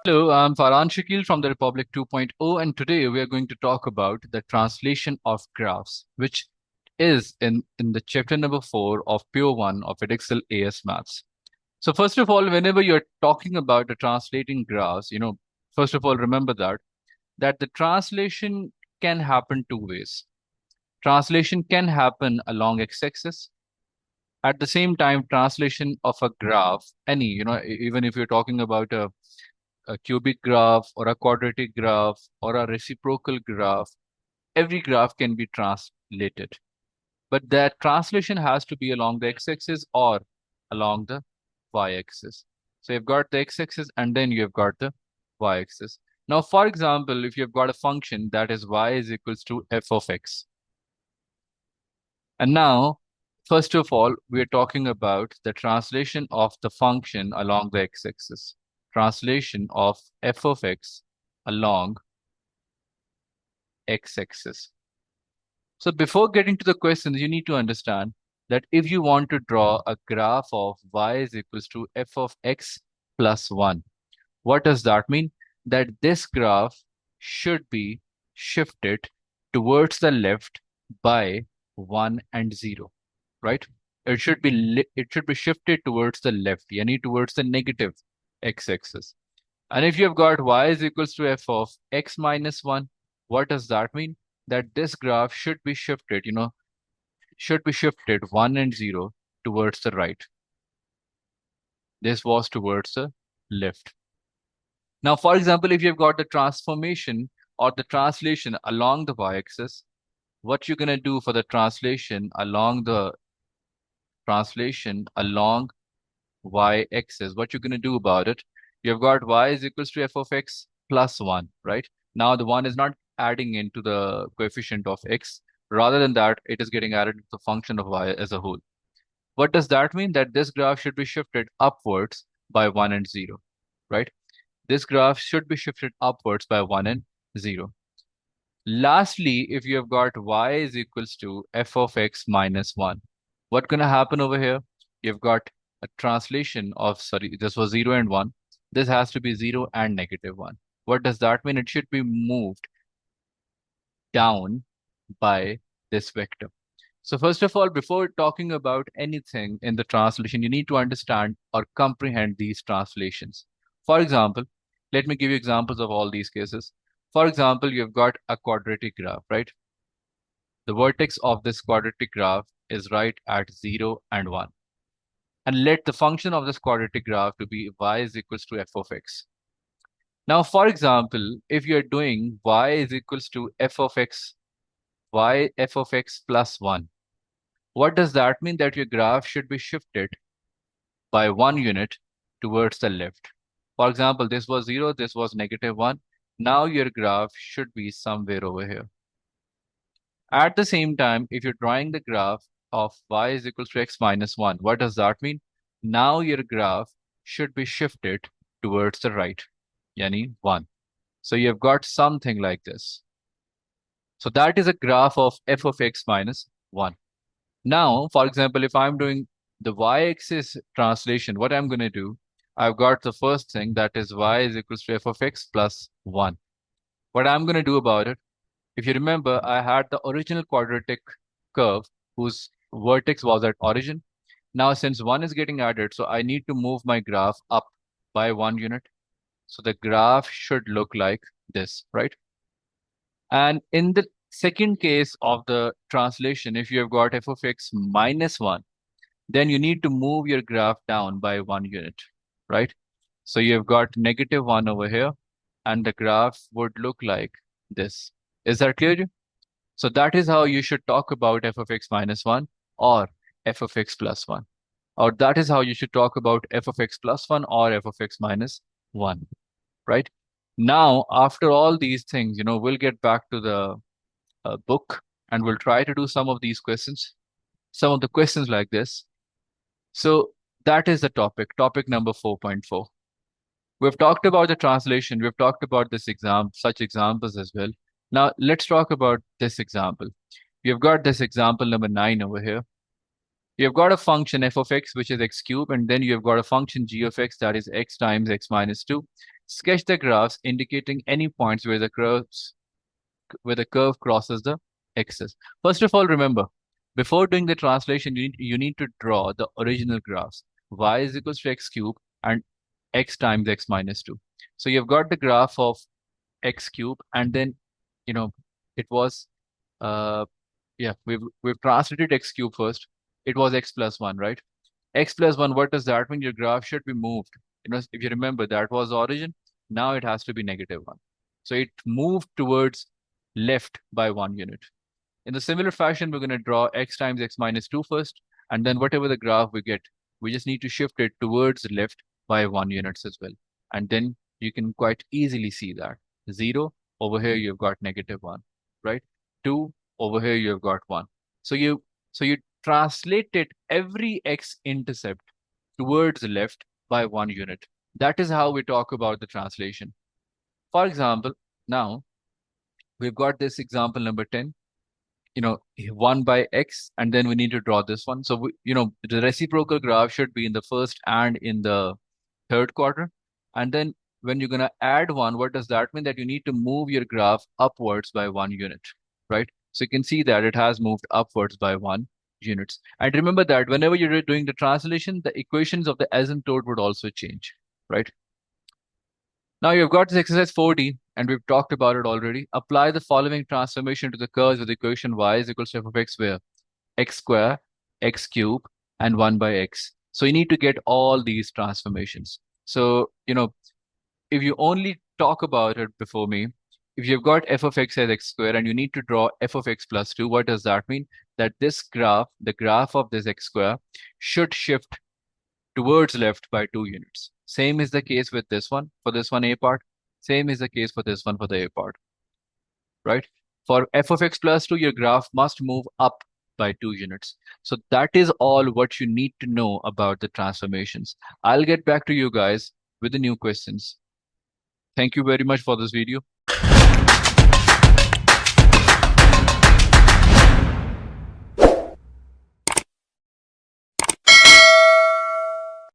Hello, I'm Farhan Shakil from the Republic 2.0, and today we are going to talk about the translation of graphs, which is in the chapter number 4 of Pure 1 of Edexcel AS Maths. So first of all, whenever you're talking about the translating graphs, first of all, remember that the translation can happen two ways. Translation can happen along x-axis. At the same time, translation of a graph, even if you're talking about a cubic graph or a quadratic graph or a reciprocal graph, every graph can be translated. But that translation has to be along the x-axis or along the y-axis. So you've got the x-axis and then you've got the y-axis. Now, for example, if you've got a function that is y is equals to f of x. And now, first of all, we're talking about the translation of the function along the x-axis. Translation of f of x along x-axis. So before getting to the questions, you need to understand that if you want to draw a graph of y is equals to f of x plus 1, what does that mean? That this graph should be shifted towards the left by 1 and 0, right? It should be shifted towards the left, yani towards the negative x-axis. And if you have got y is equals to f of x minus 1, what does that mean? That this graph should be shifted, should be shifted 1 and 0 towards the right. This was towards the left. Now, for example, if you've got the transformation or the translation along the y-axis, what you're going to do for the translation along y-axis, what you're going to do about it, you've got y is equals to f of x plus 1, right? Now the 1 is not adding into the coefficient of x. Rather than that, it is getting added to the function of y as a whole. What does that mean? That this graph should be shifted upwards by 1 and 0, right? This graph should be shifted upwards by 1 and 0. Lastly, if you have got y is equals to f of x minus 1, what's going to happen over here? You've got a translation of, sorry, this was 0 and 1. This has to be 0 and negative 1. What does that mean? It should be moved down by this vector. So first of all, before talking about anything in the translation, you need to understand or comprehend these translations. For example, let me give you examples of all these cases. For example, you've got a quadratic graph, right? The vertex of this quadratic graph is right at 0 and 1. And let the function of this quadratic graph to be y is equals to f of x. Now, for example, if you're doing y is equals to f of x plus 1, what does that mean? That your graph should be shifted by 1 unit towards the left. For example, this was 0, this was negative 1. Now your graph should be somewhere over here. At the same time, if you're drawing the graph of y is equals to x minus 1, what does that mean? Now your graph should be shifted towards the right, yani 1. So you've got something like this. So that is a graph of f of x minus 1. Now, for example, if I'm doing the y-axis translation, what I'm going to do, I've got the first thing, that is y is equals to f of x plus 1. What I'm going to do about it, if you remember, I had the original quadratic curve whose vertex was at origin. Now, since 1 is getting added, so I need to move my graph up by 1 unit. So the graph should look like this, right? And in the second case of the translation, if you have got f of x minus 1, then you need to move your graph down by 1 unit, right? So you've got negative 1 over here, and the graph would look like this. Is that clear to you? So that is how you should talk about f of x minus 1 or f of x plus 1. Or that is how you should talk about f of x plus 1 or f of x minus 1, right? Now, after all these things, we'll get back to the book and we'll try to do some of these questions, some of the questions like this. So that is the topic number 4.4. We've talked about the translation. We've talked about this such examples as well. Now let's talk about this example. We've got this example number 9 over here. You've got a function f of x, which is x cubed, and then you've got a function g of x, that is x times x minus 2. Sketch the graphs indicating any points where the curve crosses the axis. First of all, remember, before doing the translation, you need to draw the original graphs. Y is equals to x cubed and x times x minus 2. So you've got the graph of x cubed, and then, you know, it was, uh, yeah, we've translated x cubed first. It was x plus 1, right? X plus 1, what does that mean? Your graph should be moved. If you remember, that was origin. Now it has to be -1. So it moved towards left by 1 unit. In the similar fashion, we're going to draw x times x minus 2 first, and then whatever the graph we get, we just need to shift it towards left by 1 unit as well. And then you can quite easily see that. 0, over here you've got -1, right? 2, over here you've got 1. So you translated every x-intercept towards left by 1 unit. That is how we talk about the translation. For example, now we've got this example number 10, 1 by x, and then we need to draw this one. So, the reciprocal graph should be in the first and in the third quadrant. And then when you're going to add 1, what does that mean? That you need to move your graph upwards by 1 unit, right? So you can see that it has moved upwards by 1 units. And remember that whenever you're doing the translation, the equations of the asymptote would also change, right? Now you've got this exercise 4D, and we've talked about it already. Apply the following transformation to the curves with the equation y is equals to f of x, where x square, x cube, and 1 by x. So you need to get all these transformations. So, if you only talk about it before me, if you've got f of x as x square and you need to draw f of x plus 2, what does that mean? That this graph, the graph of this x square, should shift towards left by 2 units. Same is the case with this one, for this one A part. Same is the case for this one for the A part, right? For f of x plus 2, your graph must move up by 2 units. So that is all what you need to know about the transformations. I'll get back to you guys with the new questions. Thank you very much for this video.